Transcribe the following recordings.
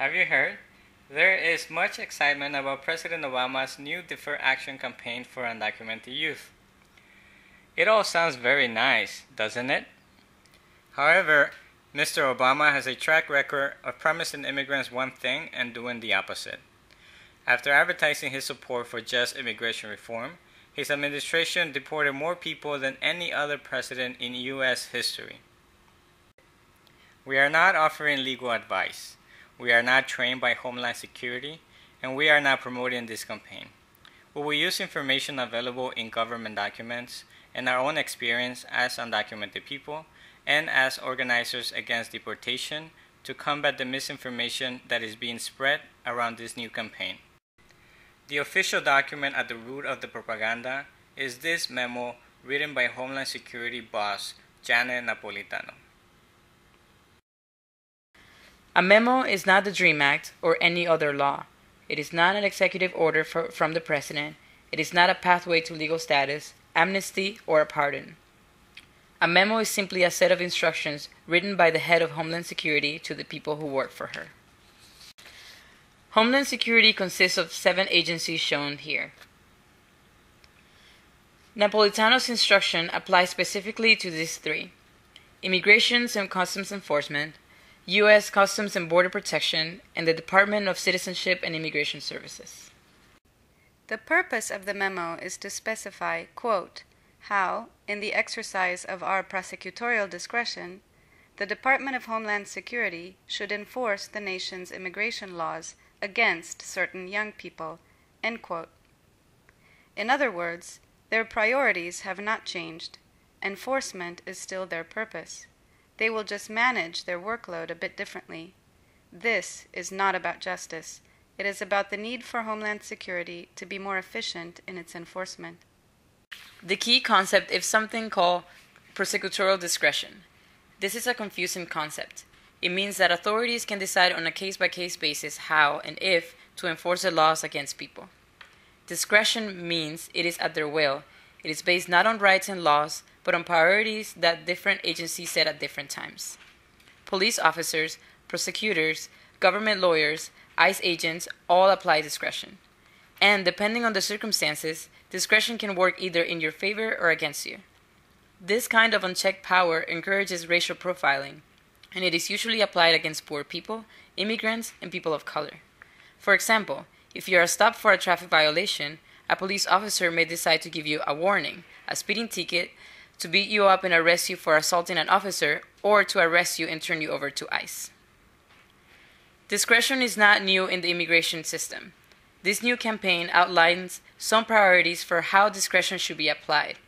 Have you heard? There is much excitement about President Obama's new Deferred Action campaign for undocumented youth. It all sounds very nice, doesn't it? However, Mr. Obama has a track record of promising immigrants one thing and doing the opposite. After advertising his support for just immigration reform, his administration deported more people than any other president in U.S. history. We are not offering legal advice. We are not trained by Homeland Security, and we are not promoting this campaign. We will use information available in government documents and our own experience as undocumented people and as organizers against deportation to combat the misinformation that is being spread around this new campaign. The official document at the root of the propaganda is this memo written by Homeland Security boss Janet Napolitano. A memo is not the DREAM Act or any other law. It is not an executive order from the President. It is not a pathway to legal status, amnesty, or a pardon. A memo is simply a set of instructions written by the head of Homeland Security to the people who work for her. Homeland Security consists of 7 agencies shown here. Napolitano's instruction applies specifically to these 3: Immigration and Customs Enforcement, U.S. Customs and Border Protection, and the Department of Citizenship and Immigration Services. The purpose of the memo is to specify, quote, how, in the exercise of our prosecutorial discretion, the Department of Homeland Security should enforce the nation's immigration laws against certain young people, end quote. In other words, their priorities have not changed. Enforcement is still their purpose. They will just manage their workload a bit differently. This is not about justice. It is about the need for Homeland Security to be more efficient in its enforcement. The key concept is something called prosecutorial discretion. This is a confusing concept. It means that authorities can decide on a case-by-case basis how and if to enforce the laws against people. Discretion means it is at their will. It is based not on rights and laws, but on priorities that different agencies set at different times. Police officers, prosecutors, government lawyers, ICE agents all apply discretion. And depending on the circumstances, discretion can work either in your favor or against you. This kind of unchecked power encourages racial profiling, and it is usually applied against poor people, immigrants, and people of color. For example, if you are stopped for a traffic violation, a police officer may decide to give you a warning, a speeding ticket, to beat you up and arrest you for assaulting an officer, or to arrest you and turn you over to ICE. Discretion is not new in the immigration system. This new campaign outlines some priorities for how discretion should be applied.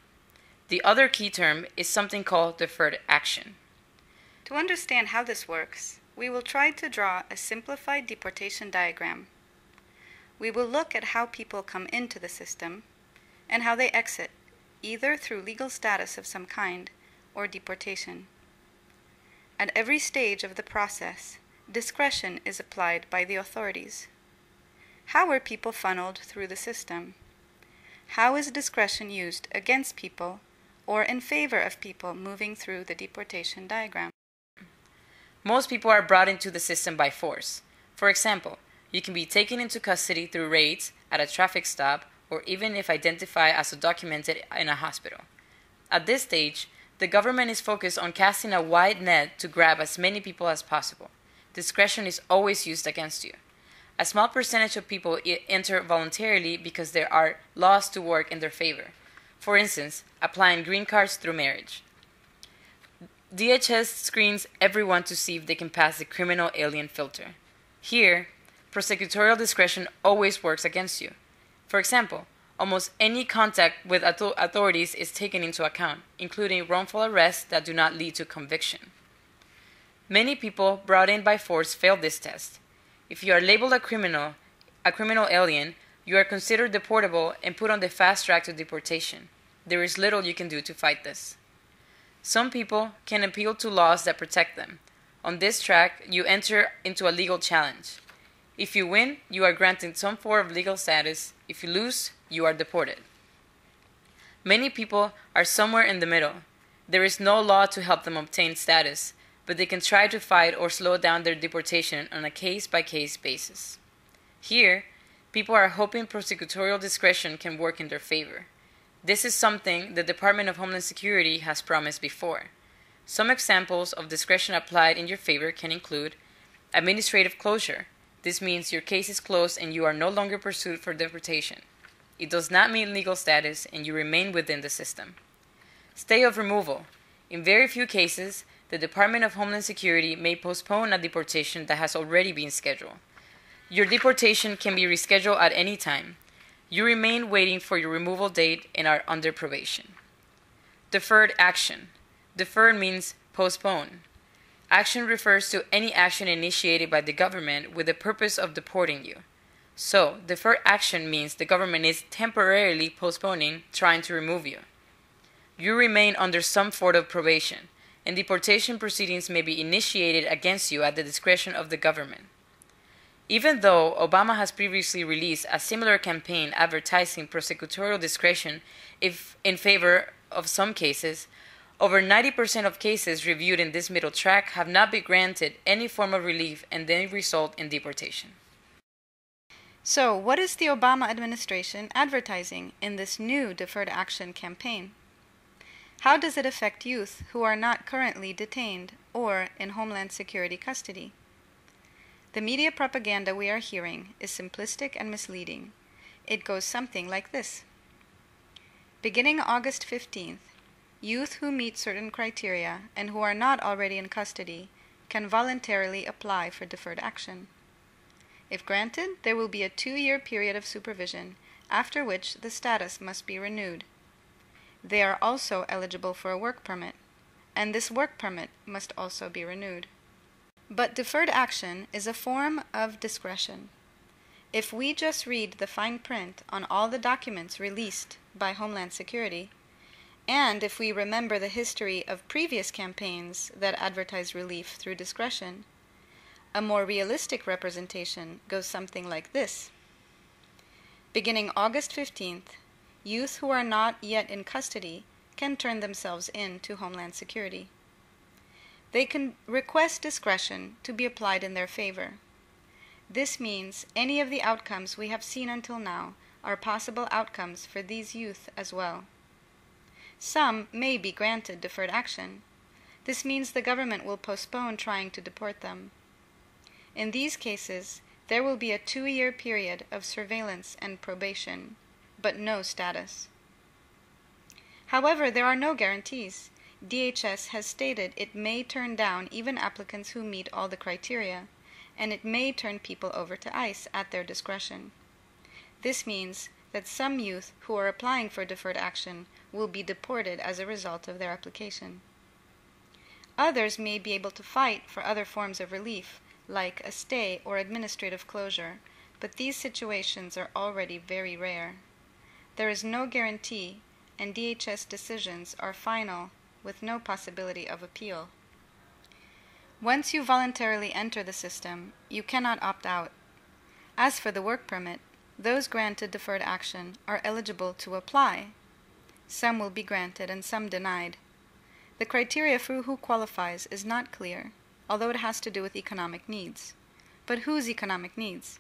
The other key term is something called deferred action. To understand how this works, we will try to draw a simplified deportation diagram. We will look at how people come into the system and how they exit, either through legal status of some kind or deportation. At every stage of the process, discretion is applied by the authorities. How are people funneled through the system? How is discretion used against people or in favor of people moving through the deportation diagram? Most people are brought into the system by force. For example, you can be taken into custody through raids at a traffic stop or even if identified as undocumented in a hospital. At this stage, the government is focused on casting a wide net to grab as many people as possible. Discretion is always used against you. A small percentage of people enter voluntarily because there are laws to work in their favor. For instance, applying green cards through marriage. DHS screens everyone to see if they can pass the criminal alien filter. Here, prosecutorial discretion always works against you. For example, almost any contact with authorities is taken into account, including wrongful arrests that do not lead to conviction. Many people brought in by force fail this test. If you are labeled a criminal alien, you are considered deportable and put on the fast track to deportation. There is little you can do to fight this. Some people can appeal to laws that protect them. On this track, you enter into a legal challenge. If you win, you are granted some form of legal status. If you lose, you are deported. Many people are somewhere in the middle. There is no law to help them obtain status. but they can try to fight or slow down their deportation on a case-by-case basis. Here, people are hoping prosecutorial discretion can work in their favor. This is something the Department of Homeland Security has promised before. Some examples of discretion applied in your favor can include administrative closure. This means your case is closed and you are no longer pursued for deportation. It does not mean legal status and you remain within the system. Stay of removal. In very few cases, the Department of Homeland Security may postpone a deportation that has already been scheduled. Your deportation can be rescheduled at any time. You remain waiting for your removal date and are under probation. Deferred action. Deferred means postpone. Action refers to any action initiated by the government with the purpose of deporting you. So, deferred action means the government is temporarily postponing trying to remove you. You remain under some form of probation, and deportation proceedings may be initiated against you at the discretion of the government. Even though Obama has previously released a similar campaign advertising prosecutorial discretion in favor of some cases, over 90% of cases reviewed in this middle track have not been granted any form of relief and they result in deportation. So, what is the Obama administration advertising in this new deferred action campaign? How does it affect youth who are not currently detained or in Homeland Security custody? The media propaganda we are hearing is simplistic and misleading. It goes something like this. Beginning August 15th, youth who meet certain criteria and who are not already in custody can voluntarily apply for deferred action. If granted, there will be a 2-year period of supervision, after which the status must be renewed. They are also eligible for a work permit, and this work permit must also be renewed. But deferred action is a form of discretion. If we just read the fine print on all the documents released by Homeland Security, and if we remember the history of previous campaigns that advertise relief through discretion, a more realistic representation goes something like this. Beginning August 15th, youth who are not yet in custody can turn themselves in to Homeland Security. They can request discretion to be applied in their favor. This means any of the outcomes we have seen until now are possible outcomes for these youth as well. Some may be granted deferred action. This means the government will postpone trying to deport them. In these cases, there will be a 2-year period of surveillance and probation, but no status. However, there are no guarantees. DHS has stated it may turn down even applicants who meet all the criteria, and it may turn people over to ICE at their discretion. This means that some youth who are applying for deferred action will be deported as a result of their application. Others may be able to fight for other forms of relief, like a stay or administrative closure, but these situations are already very rare. There is no guarantee, and DHS decisions are final with no possibility of appeal. Once you voluntarily enter the system, you cannot opt out. As for the work permit, those granted deferred action are eligible to apply. Some will be granted and some denied. The criteria for who qualifies is not clear, although it has to do with economic needs. But whose economic needs?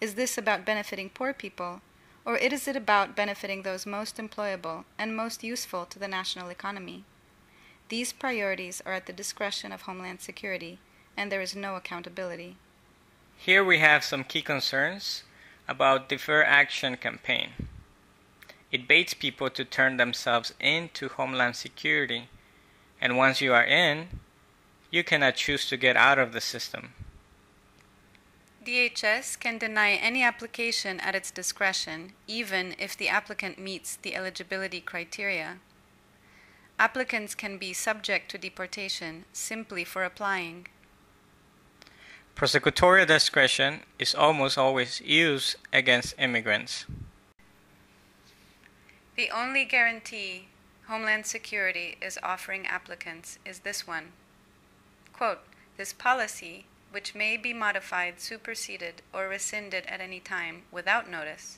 Is this about benefiting poor people, or is it about benefiting those most employable and most useful to the national economy? These priorities are at the discretion of Homeland Security, and there is no accountability. Here we have some key concerns about Deferred Action campaign. It baits people to turn themselves into Homeland Security, and once you are in, you cannot choose to get out of the system. DHS can deny any application at its discretion, even if the applicant meets the eligibility criteria. Applicants can be subject to deportation simply for applying. Prosecutorial discretion is almost always used against immigrants. The only guarantee Homeland Security is offering applicants is this one. Quote, "This policy, which may be modified, superseded, or rescinded at any time without notice,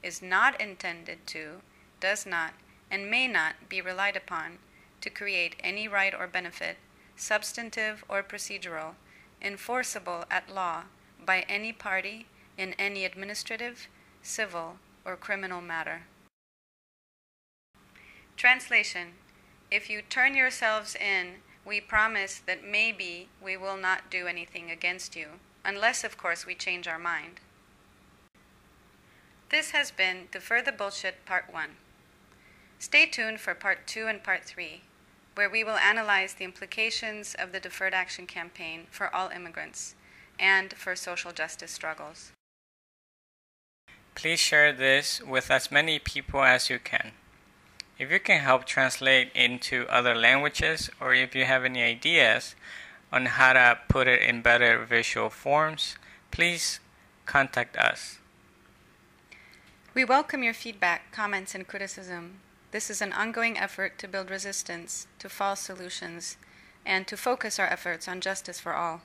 is not intended to, does not, and may not be relied upon to create any right or benefit substantive or procedural, enforceable at law by any party in any administrative, civil, or criminal matter. Translation: if you turn yourselves in, we promise that maybe we will not do anything against you, unless, of course, we change our mind. This has been Defer the Bullshit Part 1. Stay tuned for Part 2 and Part 3, where we will analyze the implications of the Deferred Action campaign for all immigrants and for social justice struggles. Please share this with as many people as you can. If you can help translate into other languages, or if you have any ideas on how to put it in better visual forms, please contact us. We welcome your feedback, comments, and criticism. This is an ongoing effort to build resistance to false solutions and to focus our efforts on justice for all.